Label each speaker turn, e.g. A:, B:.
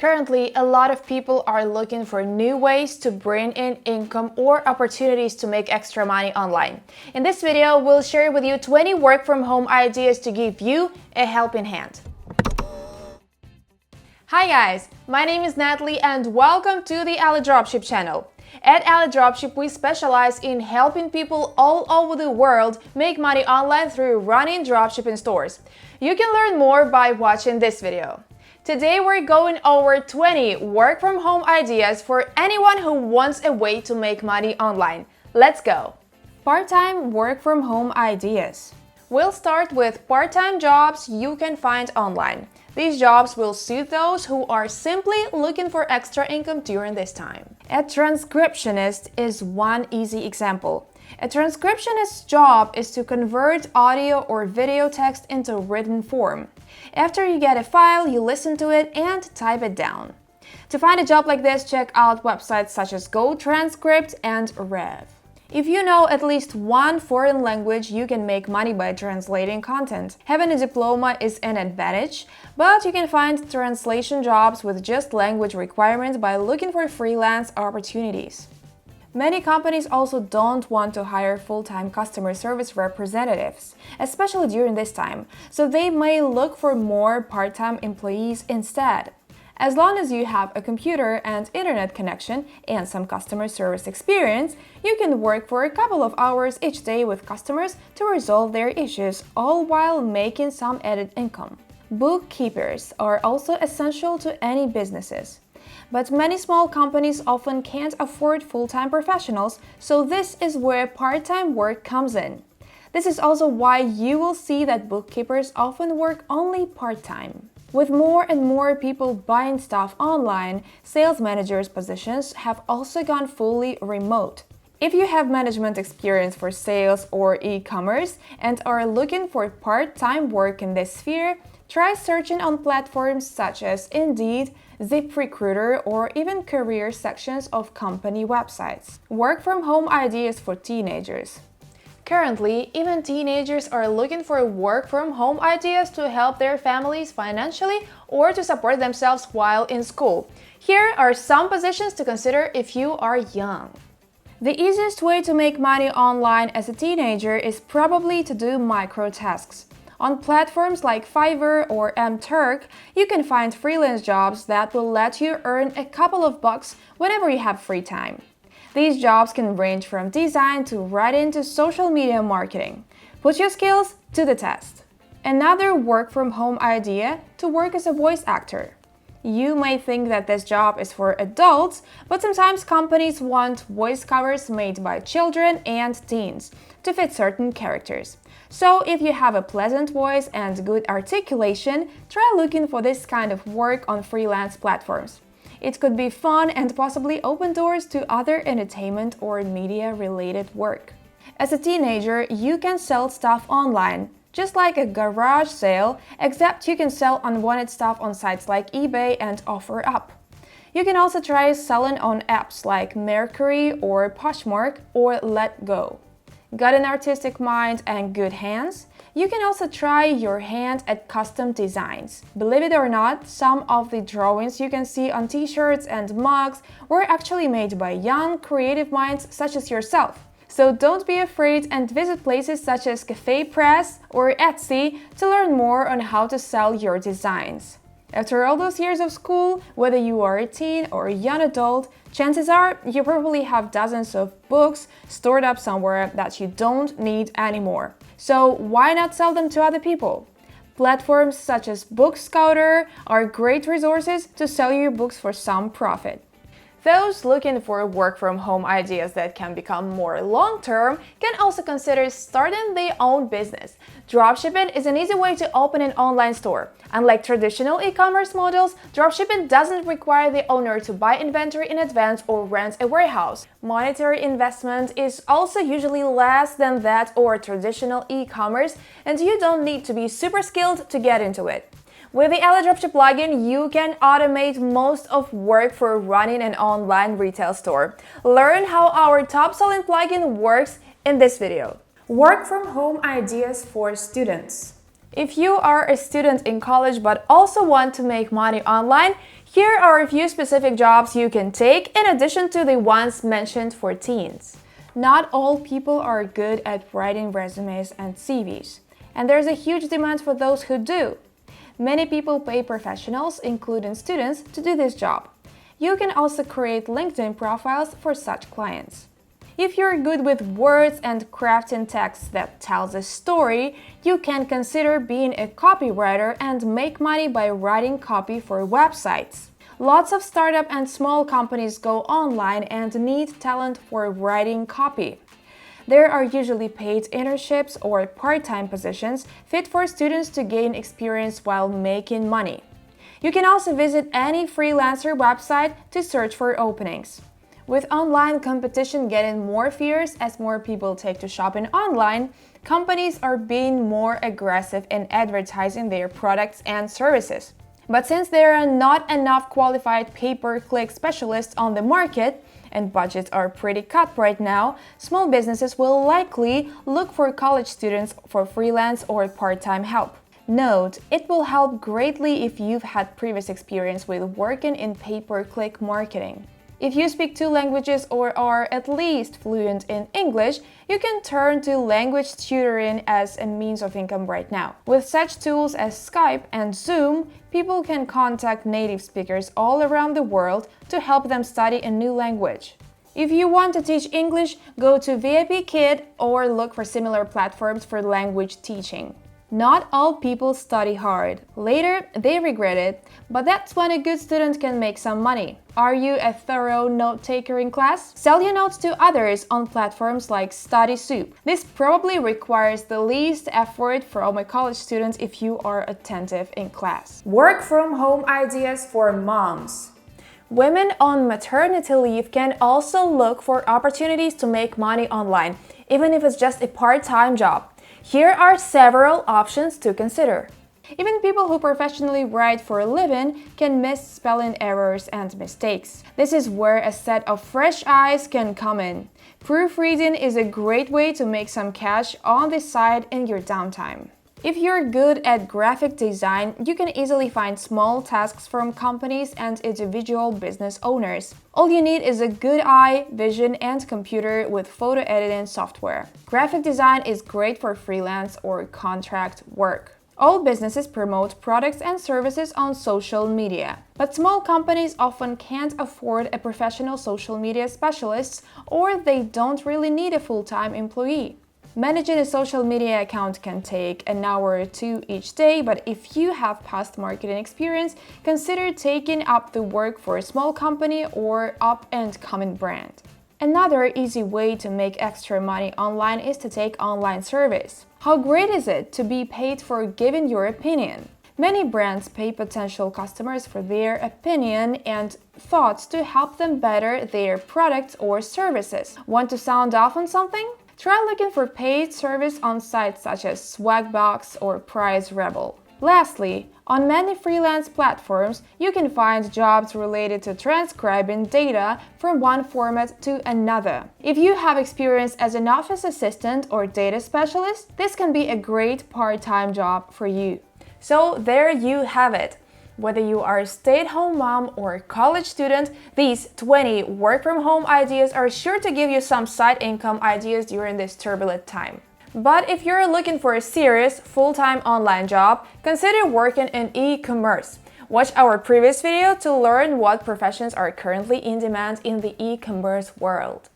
A: Currently, a lot of people are looking for new ways to bring in income or opportunities to make extra money online. In this video, we'll share with you 20 work-from-home ideas to give you a helping hand. Hi guys, my name is Natalie and welcome to the Ali Dropship channel. At Ali Dropship, we specialize in helping people all over the world make money online through running dropshipping stores. You can learn more by watching this video. Today we're going over 20 work-from-home ideas for anyone who wants a way to make money online. Let's go! Part-time work-from-home ideas. We'll start with part-time jobs you can find online. These jobs will suit those who are simply looking for extra income during this time. A transcriptionist is one easy example. A transcriptionist's job is to convert audio or video text into written form. After you get a file, you listen to it and type it down. To find a job like this, check out websites such as GoTranscript and Rev. If you know at least one foreign language, you can make money by translating content. Having a diploma is an advantage, but you can find translation jobs with just language requirements by looking for freelance opportunities. Many companies also don't want to hire full-time customer service representatives, especially during this time, so they may look for more part-time employees instead. As long as you have a computer and internet connection and some customer service experience, you can work for a couple of hours each day with customers to resolve their issues, all while making some added income. Bookkeepers are also essential to any businesses. But many small companies often can't afford full-time professionals, so this is where part-time work comes in. This is also why you will see that bookkeepers often work only part-time. With more and more people buying stuff online, sales managers' positions have also gone fully remote. If you have management experience for sales or e-commerce and are looking for part-time work in this sphere, try searching on platforms such as Indeed, ZipRecruiter, or even career sections of company websites. Work-from-home ideas for teenagers. Currently, even teenagers are looking for work-from-home ideas to help their families financially or to support themselves while in school. Here are some positions to consider if you are young. The easiest way to make money online as a teenager is probably to do micro-tasks. On platforms like Fiverr or Mturk, you can find freelance jobs that will let you earn a couple of bucks whenever you have free time. These jobs can range from design to writing to social media marketing. Put your skills to the test. Another work-from-home idea: to work as a voice actor. You may think that this job is for adults, but sometimes companies want voice covers made by children and teens to fit certain characters. So if you have a pleasant voice and good articulation, try looking for this kind of work on freelance platforms. It could be fun and possibly open doors to other entertainment or media-related work. As a teenager, you can sell stuff online, just like a garage sale, except you can sell unwanted stuff on sites like eBay and OfferUp. You can also try selling on apps like Mercury or Poshmark or Letgo. Got an artistic mind and good hands? You can also try your hand at custom designs. Believe it or not, some of the drawings you can see on t-shirts and mugs were actually made by young, creative minds such as yourself. So don't be afraid and visit places such as Cafe Press or Etsy to learn more on how to sell your designs. After all those years of school, whether you are a teen or a young adult, chances are you probably have dozens of books stored up somewhere that you don't need anymore. So why not sell them to other people? Platforms such as Bookscouter are great resources to sell your books for some profit. Those looking for work-from-home ideas that can become more long-term can also consider starting their own business. Dropshipping is an easy way to open an online store. Unlike traditional e-commerce models, dropshipping doesn't require the owner to buy inventory in advance or rent a warehouse. Monetary investment is also usually less than that or traditional e-commerce, and you don't need to be super skilled to get into it. With the Ali Dropship plugin, you can automate most of work for running an online retail store. Learn how our top-selling plugin works in this video. Work-from-home ideas for students. If you are a student in college but also want to make money online, Here are a few specific jobs you can take in addition to the ones mentioned for teens. Not all people are good at writing resumes and CVs, and there's a huge demand for those who do. Many people pay professionals, including students, to do this job. You can also create LinkedIn profiles for such clients. If you're good with words and crafting text that tells a story, you can consider being a copywriter and make money by writing copy for websites. Lots of startup and small companies go online and need talent for writing copy. There are usually paid internships or part-time positions fit for students to gain experience while making money. You can also visit any freelancer website to search for openings. With online competition getting more fierce as more people take to shopping online, companies are being more aggressive in advertising their products and services. But since there are not enough qualified pay-per-click specialists on the market, and budgets are pretty cut right now, small businesses will likely look for college students for freelance or part-time help. Note, it will help greatly if you've had previous experience with working in pay-per-click marketing. If you speak 2 languages or are at least fluent in English, you can turn to language tutoring as a means of income right now. With such tools as Skype and Zoom, people can contact native speakers all around the world to help them study a new language. If you want to teach English, go to VIP Kid or look for similar platforms for language teaching. Not all people study hard. Later, they regret it, but that's when a good student can make some money. Are you a thorough note-taker in class? Sell your notes to others on platforms like StudySoup. This probably requires the least effort from a college student if you are attentive in class. Work from home ideas for moms. Women on maternity leave can also look for opportunities to make money online, even if it's just a part-time job. Here are several options to consider. Even people who professionally write for a living can miss spelling errors and mistakes. This is where a set of fresh eyes can come in. Proofreading is a great way to make some cash on the side in your downtime. If you're good at graphic design, you can easily find small tasks from companies and individual business owners. All you need is a good eye, vision, and computer with photo editing software. Graphic design is great for freelance or contract work. All businesses promote products and services on social media, but small companies often can't afford a professional social media specialist, or they don't really need a full-time employee. Managing a social media account can take an hour or 2 each day, but if you have past marketing experience, consider taking up the work for a small company or up-and-coming brand. Another easy way to make extra money online is to take online service. How great is it to be paid for giving your opinion? Many brands pay potential customers for their opinion and thoughts to help them better their products or services. Want to sound off on something? Try looking for paid service on sites such as Swagbox or Price Rebel. Lastly, on many freelance platforms, you can find jobs related to transcribing data from one format to another. If you have experience as an office assistant or data specialist, this can be a great part-time job for you. So there you have it. Whether you are a stay-at-home mom or a college student, these 20 work-from-home ideas are sure to give you some side income ideas during this turbulent time. But if you're looking for a serious, full-time online job, consider working in e-commerce. Watch our previous video to learn what professions are currently in demand in the e-commerce world.